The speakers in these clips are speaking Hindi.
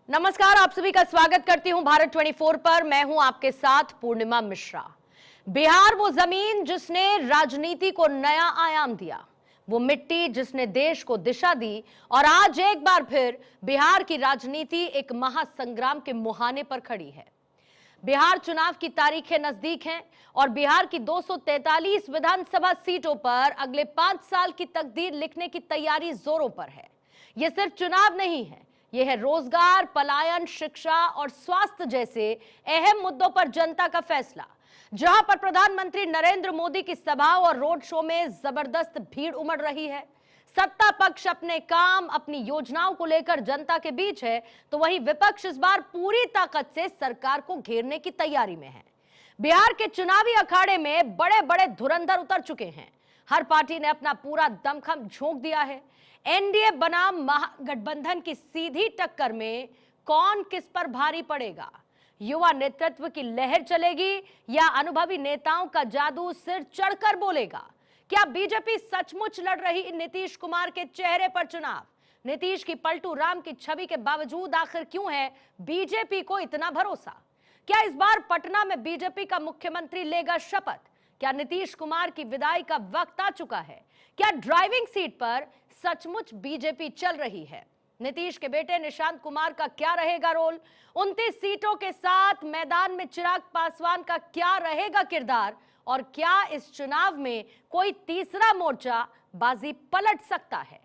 नमस्कार, आप सभी का स्वागत करती हूं भारत 24 पर। मैं हूं आपके साथ पूर्णिमा मिश्रा। बिहार वो जमीन जिसने राजनीति को नया आयाम दिया, वो मिट्टी जिसने देश को दिशा दी और आज एक बार फिर बिहार की राजनीति एक महासंग्राम के मुहाने पर खड़ी है। बिहार चुनाव की तारीखें नजदीक हैं और बिहार की 243 विधानसभा सीटों पर अगले 5 साल की तकदीर लिखने की तैयारी जोरों पर है। यह सिर्फ चुनाव नहीं है, यह है रोजगार, पलायन, शिक्षा और स्वास्थ्य जैसे अहम मुद्दों पर जनता का फैसला। जहां पर प्रधानमंत्री नरेंद्र मोदी की सभाओं और रोड शो में जबरदस्त भीड़ उमड़ रही है, सत्ता पक्ष अपने काम, अपनी योजनाओं को लेकर जनता के बीच है, तो वहीं विपक्ष इस बार पूरी ताकत से सरकार को घेरने की तैयारी में है। बिहार के चुनावी अखाड़े में बड़े बड़े धुरंधर उतर चुके हैं। हर पार्टी ने अपना पूरा दमखम झोंक दिया है। एनडीए बनाम महागठबंधन की सीधी टक्कर में कौन किस पर भारी पड़ेगा? युवा नेतृत्व की लहर चलेगी या अनुभवी नेताओं का जादू सिर चढ़कर बोलेगा? क्या बीजेपी सचमुच लड़ रही नीतीश कुमार के चेहरे पर चुनाव? नीतीश की पलटू राम की छवि के बावजूद आखिर क्यों है बीजेपी को इतना भरोसा? क्या इस बार पटना में बीजेपी का मुख्यमंत्री लेगा शपथ? क्या नीतीश कुमार की विदाई का वक्त आ चुका है? क्या ड्राइविंग सीट पर सचमुच बीजेपी चल रही है? नीतीश के बेटे निशांत कुमार का क्या रहेगा रोल? 29 सीटों के साथ मैदान में चिराग पासवान का क्या रहेगा किरदार? और क्या इस चुनाव में कोई तीसरा मोर्चा बाजी पलट सकता है?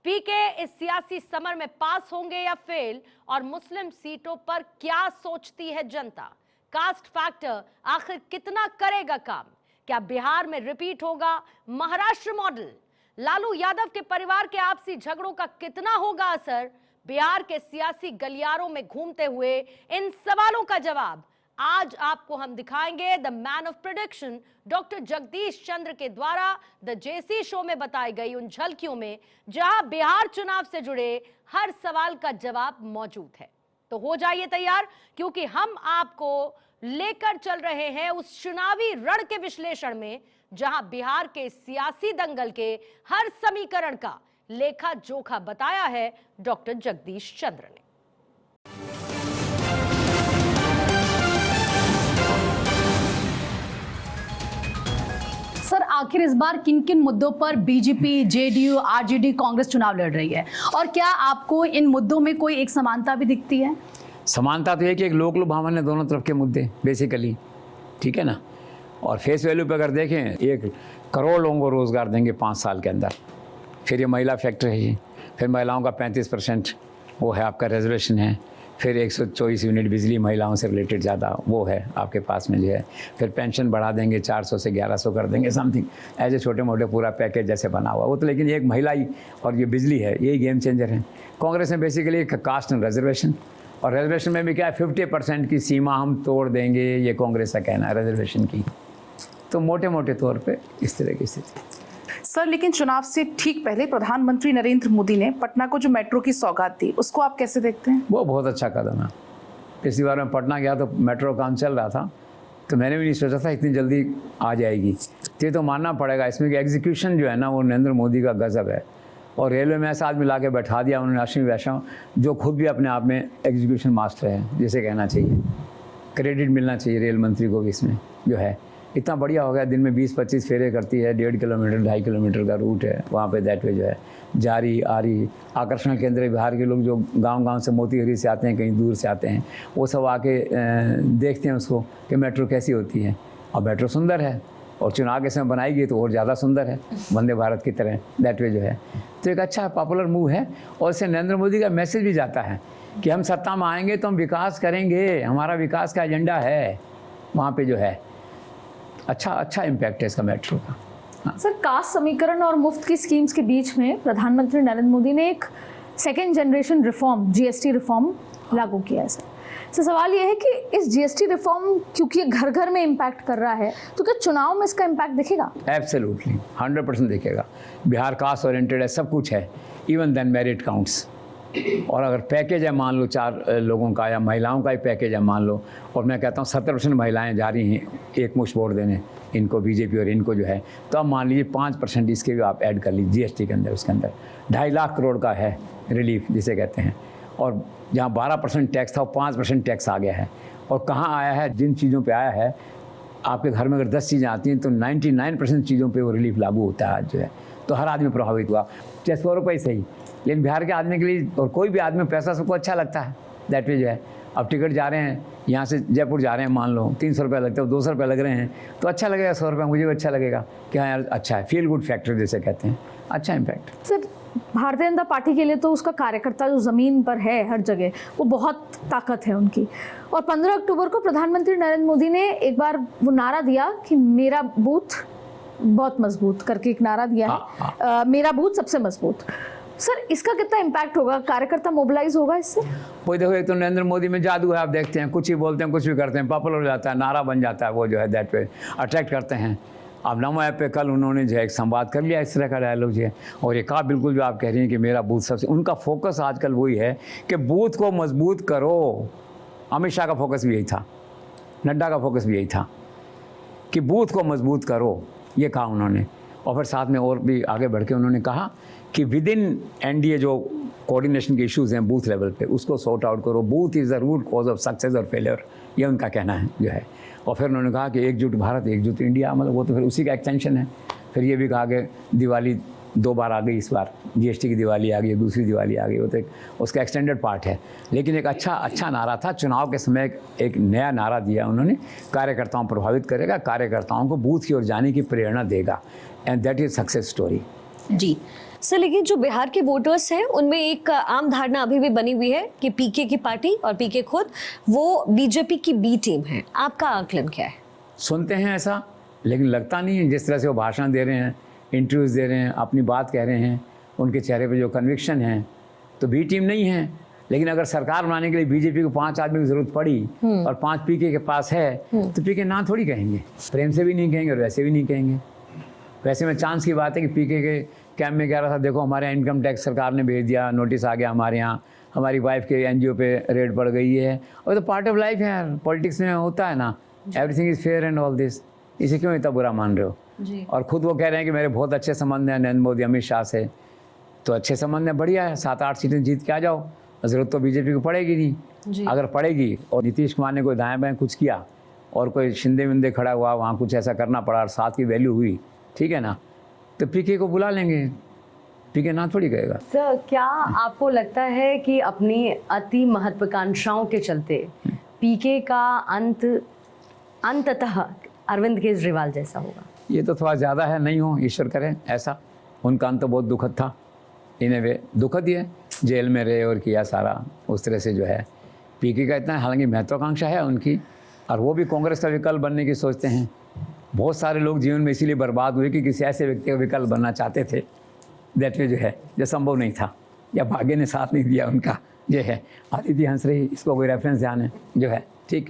पीके इस सियासी समर में पास होंगे या फेल? और मुस्लिम सीटों पर क्या सोचती है जनता? कास्ट फैक्टर आखिर कितना करेगा काम? क्या बिहार में रिपीट होगा महाराष्ट्र मॉडल? लालू यादव के परिवार के आपसी झगड़ों का कितना होगा असर? बिहार के सियासी गलियारों में घूमते हुए इन सवालों का जवाब आज आपको हम दिखाएंगे the man of prediction doctor Jagdish Chandra के द्वारा द जेसी शो में बताई गई उन झलकियों में, जहां बिहार चुनाव से जुड़े हर सवाल का जवाब मौजूद है। तो हो जाइए तैयार, क्योंकि हम आपको लेकर चल रहे हैं उस चुनावी रण के विश्लेषण में, जहां बिहार के सियासी दंगल के हर समीकरण का लेखा जोखा बताया है डॉक्टर जगदीश चंद्र ने। सर, आखिर इस बार किन किन मुद्दों पर बीजेपी, जेडीयू, आरजेडी, कांग्रेस चुनाव लड़ रही है और क्या आपको इन मुद्दों में कोई एक समानता भी दिखती है? समानता तो है कि एक लोक लुभावन है दोनों तरफ के मुद्दे बेसिकली, ठीक है ना। और फेस वैल्यू पे अगर देखें 1 करोड़ लोगों को रोज़गार देंगे 5 साल के अंदर। फिर ये महिला फैक्टर है, ये फिर महिलाओं का 35% वो है आपका रिजर्वेशन है। फिर 124 यूनिट बिजली महिलाओं से रिलेटेड ज़्यादा वो है आपके पास में जो है। फिर पेंशन बढ़ा देंगे 400 से 1100 कर देंगे समथिंग, ऐसे छोटे मोटे पूरा पैकेज जैसे बना हुआ वो तो। लेकिन एक महिला ही और ये बिजली है, यही गेम चेंजर है। कांग्रेस ने बेसिकली कास्ट एंड रिजर्वेशन, और रिजर्वेशन में भी क्या है 50% की सीमा हम तोड़ देंगे, ये कांग्रेस का कहना है रिजर्वेशन की। तो मोटे मोटे तौर पे इस तरह की स्थिति। सर, लेकिन चुनाव से ठीक पहले प्रधानमंत्री नरेंद्र मोदी ने पटना को जो मेट्रो की सौगात दी, उसको आप कैसे देखते हैं? वो बहुत अच्छा कदम है। पिछली बार मैं पटना गया तो मेट्रो काम चल रहा था, तो मैंने भी नहीं सोचा था इतनी जल्दी आ जाएगी। तो ये तो मानना पड़ेगा इसमें कि एग्जीक्यूशन जो है ना वो नरेंद्र मोदी का गजब है। और रेलवे में ऐसा आदमी ला के बैठा दिया उन्होंने, अश्विनी वैष्णव, जो खुद भी अपने आप में एग्जीक्यूशन मास्टर है, जिसे कहना चाहिए। क्रेडिट मिलना चाहिए रेल मंत्री को भी इसमें जो है। इतना बढ़िया हो गया, दिन में 20-25 फेरे करती है, 1.5 किलोमीटर 2.5 किलोमीटर का रूट है वहाँ पे। दैट वे जो है जारी आ रही आकर्षण केंद्र है। बिहार के लोग जो गांव-गांव से मोतीहरी से आते हैं, कहीं दूर से आते हैं, वो सब आके देखते हैं उसको कि मेट्रो कैसी होती है। और मेट्रो सुंदर है और चुनाव के समय बनाई गई तो और ज़्यादा सुंदर है, वंदे भारत की तरह। दैट वे जो है तो एक अच्छा पॉपुलर मूव है। और इससे नरेंद्र मोदी का मैसेज भी जाता है कि हम सत्ता में आएंगे तो हम विकास करेंगे, हमारा विकास का एजेंडा है वहाँ पे जो है। अच्छा इम्पैक्ट है इसका मेट्रो का। हाँ। सर, कास्ट समीकरण और मुफ्त की स्कीम्स के बीच में प्रधानमंत्री नरेंद्र मोदी ने एक second generation reform, GST reform लागू किया है। सर, सवाल ये है कि इस जीएसटी रिफॉर्म क्योंकि ये घर घर में इम्पैक्ट कर रहा है, तो क्या चुनाव में इसका इम्पैक्ट दिखेगा? एब्सोल्युटली 100% दिखेगा। बिहार कास्ट ओरिएंटेड है, सब कुछ है, इवन देन मेरिट काउंट्स। और अगर पैकेज है मान लो 4 लोगों का या महिलाओं का ही पैकेज है मान लो, और मैं कहता हूँ 70% महिलाएं जा रही हैं एक मुश्त वोट देने इनको, बीजेपी और इनको जो है, तो अब मान लीजिए 5% इसके भी आप ऐड कर लीजिए जीएसटी के अंदर। उसके अंदर 2.5 लाख करोड़ का है रिलीफ जिसे कहते हैं। और जहाँ 12% टैक्स था वो 5% टैक्स आ गया है। और कहाँ आया है, जिन चीज़ों पे आया है, आपके घर में अगर 10 चीज़ें आती हैं तो 99% चीज़ों पे वो रिलीफ लागू होता है आज जो है। तो हर आदमी प्रभावित हुआ, चाहे 100 रुपये सही, लेकिन बिहार के आदमी के लिए और कोई भी आदमी पैसा सबको अच्छा लगता है, दैट वे जो है। अब टिकट जा रहे हैं, यहाँ से जयपुर जा रहे हैं, मान लो 300 रुपये लगते हैं, 200 रुपये लग रहे हैं, तो अच्छा लगेगा 100 रुपये, मुझे भी अच्छा लगेगा कि हाँ यार अच्छा है, फील गुड फैक्टर जैसे कहते हैं, अच्छा impact. Sir, Bharatiya Janata party के लिए तो उसका कार्यकर्ता जो ज़मीन पर है हर जगह, वो बहुत ताकत है उनकी। और 15 अक्टूबर को प्रधानमंत्री नरेंद्र मोदी ने एक बार वो नारा दिया कि मेरा बूथ बहुत मजबूत करके एक नारा दिया है, मेरा बूथ सबसे मजबूत। सर, इसका कितना इम्पैक्ट होगा, कार्यकर्ता मोबिलाइज होगा इससे? वही देखो, एक तो नरेंद्र मोदी में जादू है, आप देखते हैं कुछ ही बोलते हैं, कुछ भी करते हैं, पॉपुलर हो जाता है, नारा बन जाता है, वो जो है दैट पे अट्रैक्ट करते हैं। अब नमो ऐप पे कल उन्होंने जो है एक संवाद कर लिया, इस तरह का डायलॉग जो है, और ये कहा बिल्कुल जो आप कह रही हैं कि मेरा बूथ सबसे, उनका फोकस आजकल वही है कि बूथ को मजबूत करो। अमित शाह का फोकस भी यही था, नड्डा का फोकस भी यही था कि बूथ को मजबूत करो, ये कहा उन्होंने। और फिर साथ में और भी आगे बढ़ के उन्होंने कहा कि विद इन एनडीए जो कोऑर्डिनेशन के इश्यूज़ हैं बूथ लेवल पे, उसको सॉर्ट आउट करो, booth is the root cause of success और फेलियर, ये उनका कहना है जो है। और फिर उन्होंने कहा कि एकजुट भारत एकजुट इंडिया, मतलब वो तो फिर उसी का एक्सटेंशन है। फिर ये भी कहा कि दिवाली 2 बार आ गई, इस बार जीएसटी की दिवाली आ गई, दूसरी दिवाली आ गई, वो तो एक उसका एक्सटेंडेड पार्ट है। लेकिन एक अच्छा नारा था, चुनाव के समय एक नया नारा दिया उन्होंने, कार्यकर्ताओं को प्रभावित करेगा, कार्यकर्ताओं को बूथ की ओर जाने की प्रेरणा देगा, and that is success story. जी सर, लेकिन जो बिहार के वोटर्स हैं उनमें एक आम धारणा अभी भी बनी हुई है कि पीके की पार्टी और पीके खुद वो बीजेपी की बी टीम है। आपका आकलन क्या है? सुनते हैं ऐसा, लेकिन लगता नहीं है। जिस तरह से वो भाषण दे रहे हैं, इंटरव्यूज़ दे रहे हैं, अपनी बात कह रहे हैं, उनके चेहरे पे जो कन्विक्शन है, तो बी टीम नहीं है। लेकिन अगर सरकार बनाने के लिए बीजेपी को 5 आदमी की जरूरत पड़ी और 5 पीके के पास है, तो पीके ना थोड़ी कहेंगे, प्रेम से भी नहीं कहेंगे और वैसे भी नहीं कहेंगे। वैसे में चांस की बात है कि पीके के कैंप में कह रहा था, देखो हमारे इनकम टैक्स सरकार ने भेज दिया, नोटिस आ गया हमारे यहाँ, हमारी वाइफ के एनजीओ पे रेड पड़ गई है। और तो पार्ट ऑफ लाइफ है यार, पॉलिटिक्स में होता है ना, everything is fair and all this, इसे क्यों इतना बुरा मान रहे हो? जी। और ख़ुद वो कह रहे हैं कि मेरे बहुत अच्छे संबंध हैं नरेंद्र मोदी अमित शाह से, तो अच्छे संबंध हैं, बढ़िया है, 7-8 सीटें जीत के आ जाओ, ज़रूरत तो बीजेपी को पड़ेगी नहीं। अगर पड़ेगी और नीतीश कुमार ने कोई दाएँ बाएँ कुछ किया और कोई शिंदे विंदे खड़ा हुआ, वहाँ कुछ ऐसा करना पड़ा और 7 की वैल्यू हुई, ठीक है ना, तो पीके को बुला लेंगे, पीके ना थोड़ी कहेगा। सर, क्या आपको लगता है कि अपनी अति महत्वाकांक्षाओं के चलते पीके का अंततः अरविंद केजरीवाल जैसा होगा? ये तो थोड़ा ज़्यादा है, नहीं हो, ईश्वर करे ऐसा। उनका अंत तो बहुत दुखद था, इन ए वे दुखद ही है, जेल में रहे और किया सारा उस तरह से जो है। पीके का इतना, हालांकि महत्वाकांक्षा है उनकी, और वो भी कांग्रेस का विकल्प बनने की सोचते हैं। बहुत सारे लोग जीवन में इसीलिए बर्बाद हुए कि किसी ऐसे व्यक्ति का विकल्प बनना चाहते थे, दैट वे जो है, जो संभव नहीं था या भाग्य ने साथ नहीं दिया उनका, जो है। आदित्य हंस रही, इसको कोई रेफरेंस ध्यान है जो है, ठीक।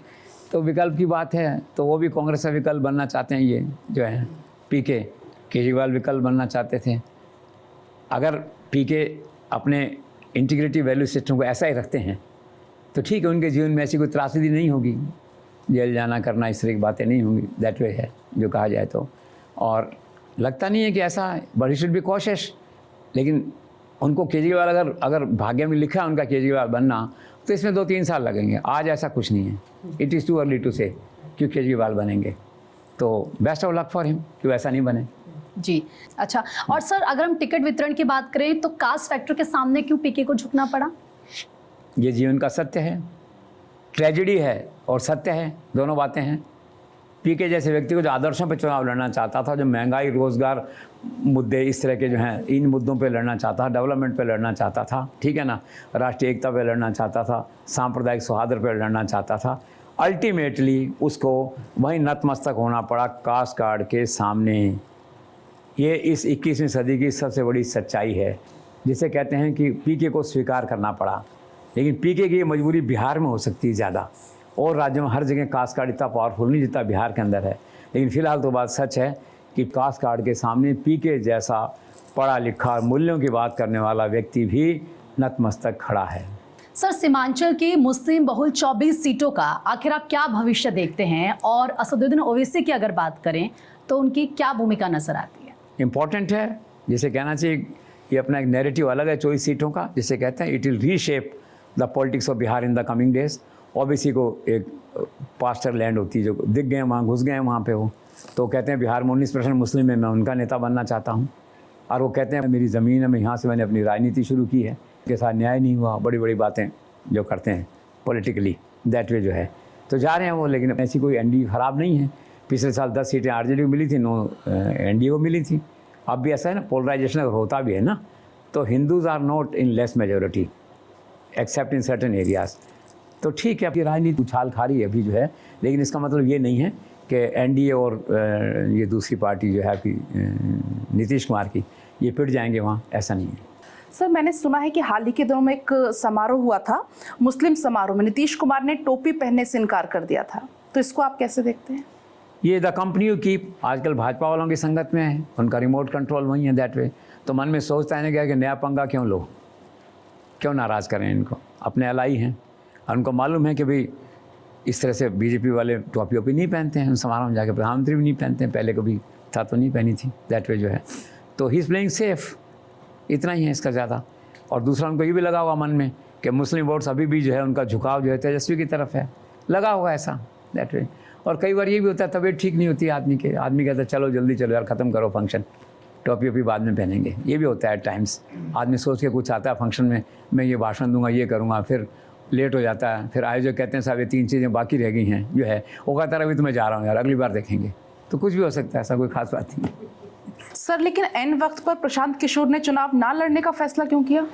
तो विकल्प की बात है, तो वो भी कांग्रेस का विकल्प बनना चाहते हैं, ये जो है पीके। केजरीवाल विकल्प बनना चाहते थे। अगर पीके अपने इंटीग्रिटी वैल्यू सिस्टम को ऐसा ही रखते हैं तो ठीक है, उनके जीवन में ऐसी कोई त्रासदी नहीं होगी, जेल जाना करना इस तरह की बातें नहीं होंगी, दैट वे है जो कहा जाए तो। और लगता नहीं है कि ऐसा, but he should be cautious. लेकिन उनको केजरीवाल अगर भाग्य में लिखा है उनका केजरीवाल बनना, तो इसमें 2-3 साल लगेंगे। आज ऐसा कुछ नहीं है, it is too early to say क्यों केजरीवाल बनेंगे। तो best of luck for him कि वैसा नहीं बने। जी, अच्छा। और सर, अगर हम टिकट वितरण की बात करें तो कास्ट फैक्टर के सामने क्यों पीके को झुकना पड़ा? ये जीवन का सत्य है, ट्रेजेडी है और सत्य है, दोनों बातें हैं। पीके जैसे व्यक्ति को जो आदर्शों पर चुनाव लड़ना चाहता था, जो महंगाई, रोजगार मुद्दे, इस तरह के जो हैं, इन मुद्दों पे लड़ना चाहता था, डेवलपमेंट पे लड़ना चाहता था, ठीक है ना, राष्ट्रीय एकता पे लड़ना चाहता था, सांप्रदायिक सौहार्द पे लड़ना चाहता था, अल्टीमेटली उसको वहीं नतमस्तक होना पड़ा कास्ट कार्ड के सामने। ये इस 21वीं सदी की सबसे बड़ी सच्चाई है, जिसे कहते हैं कि पीके को स्वीकार करना पड़ा। लेकिन पीके की ये मजबूरी बिहार में हो सकती है ज़्यादा, और राज्यों में हर जगह कास्ट कार्ड इतना पावरफुल नहीं जितना बिहार के अंदर है। लेकिन फिलहाल तो बात सच है कि कास्ट कार्ड के सामने पीके जैसा पढ़ा लिखा, मूल्यों की बात करने वाला व्यक्ति भी नतमस्तक खड़ा है। सर, सीमांचल की मुस्लिम बहुल 24 सीटों का आखिर आप क्या भविष्य देखते हैं? और असदुद्दीन ओवैसी की अगर बात करें तो उनकी क्या भूमिका नजर आती है? इम्पॉर्टेंट है, जिसे कहना चाहिए ये अपना एक नैरेटिव अलग है 24 सीटों का, जिसे कहते हैं it will reshape the politics of Bihar in the coming days. OBC को एक पास्टर लैंड होती है, जो दिख गए वहाँ, घुस गए वहाँ पे वो, तो कहते हैं बिहार में 19% मुस्लिम है, मैं उनका नेता बनना चाहता हूँ। और वो कहते हैं मेरी ज़मीन है, मैं यहाँ से मैंने अपनी राजनीति शुरू की है, के साथ न्याय नहीं हुआ, बड़ी बड़ी बातें जो करते हैं पॉलिटिकली दैट वे जो है, तो जा रहे हैं वो। लेकिन ऐसी कोई एनडीए खराब नहीं है। पिछले साल 10 सीटें आरजेडी को मिली थी, 9 एनडीए को मिली थी। अब भी ऐसा है ना, पोलराइजेशन अगर होता भी है ना, तो Hindus are not in less majority except in certain areas. तो ठीक है, आपकी राजनीति उछाल खा रही है अभी जो है, लेकिन इसका मतलब ये नहीं है कि एनडीए और ये दूसरी पार्टी जो है आपकी नीतीश कुमार की, ये पिट जाएंगे वहाँ, ऐसा नहीं है। सर, मैंने सुना है कि हाल ही के दिनों में एक समारोह हुआ था, मुस्लिम समारोह में नीतीश कुमार ने टोपी पहनने से इनकार कर दिया था, तो इसको आप कैसे देखते हैं? ये द कंपनी यू कीप, आजकल भाजपा वालों की संगत में है, उनका रिमोट कंट्रोल वही है दैट वे। तो मन में सोचता है ना क्या कि नया पंगा क्यों लो, क्यों नाराज़ करें इनको, अपने अलाई हैं। और उनको मालूम है कि भाई इस तरह से बीजेपी वाले टोपी वोपी नहीं पहनते हैं, समारोह में जाकर प्रधानमंत्री भी नहीं पहनते हैं, पहले कभी था तो नहीं पहनी थी दैट वे जो है। तो ही इज़ प्लेइंग सेफ, इतना ही है इसका ज़्यादा। और दूसरा उनको ये भी लगा हुआ मन में कि मुस्लिम वोट्स अभी भी जो है उनका झुकाव जो है तेजस्वी की तरफ है, लगा हुआ ऐसा दैट वे। और कई बार ये भी होता है, तबीयत ठीक नहीं होती आदमी के, आदमी कहता है चलो जल्दी चलो यार, ख़त्म करो फंक्शन, टोपी वोपी बाद में पहनेंगे। ये भी होता है एट टाइम्स, आदमी सोच के कुछ आता है फंक्शन में, मैं ये भाषण दूंगा, ये करूँगा, फिर लेट हो जाता है, फिर आयोजक कहते हैं साहब ये 3 चीज़ें बाकी रह गई हैं जो है, वो कहता है अभी तो मैं जा रहा हूँ यार, अगली बार देखेंगे। तो कुछ भी हो सकता है, ऐसा कोई खास बात नहीं। सर, लेकिन एन वक्त पर प्रशांत किशोर ने चुनाव ना लड़ने का फैसला क्यों किया?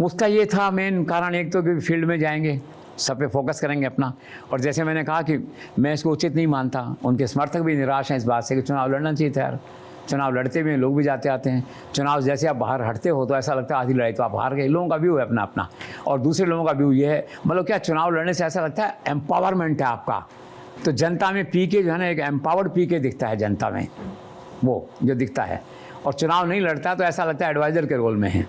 उसका ये था मेन कारण, एक तो कि फील्ड में जाएंगे, सब पे फोकस करेंगे अपना। और जैसे मैंने कहा कि मैं इसको उचित नहीं मानता, उनके समर्थक भी निराश हैं इस बात से कि चुनाव लड़ना चाहिए था यार। चुनाव लड़ते भी हैं, लोग भी जाते आते हैं। चुनाव जैसे आप बाहर हटते हो तो ऐसा लगता है आधी लड़ाई तो आप हार गए, लोगों का व्यू है अपना अपना। और दूसरे लोगों का व्यू ये है, मतलब क्या, चुनाव लड़ने से ऐसा लगता है एम्पावरमेंट है आपका। तो जनता में पीके जो है ना, एक एम्पावर्ड पीके दिखता है जनता में, वो जो दिखता है। और चुनाव नहीं लड़ता तो ऐसा लगता है एडवाइज़र के रोल में है।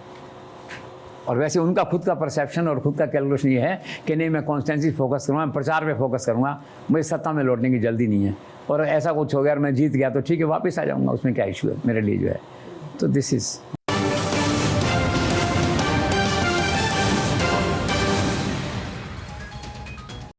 और वैसे उनका खुद का परसेप्शन और खुद का कैलकुलेशन ये है कि नहीं, मैं कॉन्स्टेंसी फोकस करूँगा, मैं प्रचार पे फोकस करूँगा, मुझे सत्ता में लौटने की जल्दी नहीं है। और ऐसा कुछ हो गया और मैं जीत गया तो ठीक है, वापस आ जाऊँगा, उसमें क्या इशू है मेरे लिए जो है। तो दिस इज़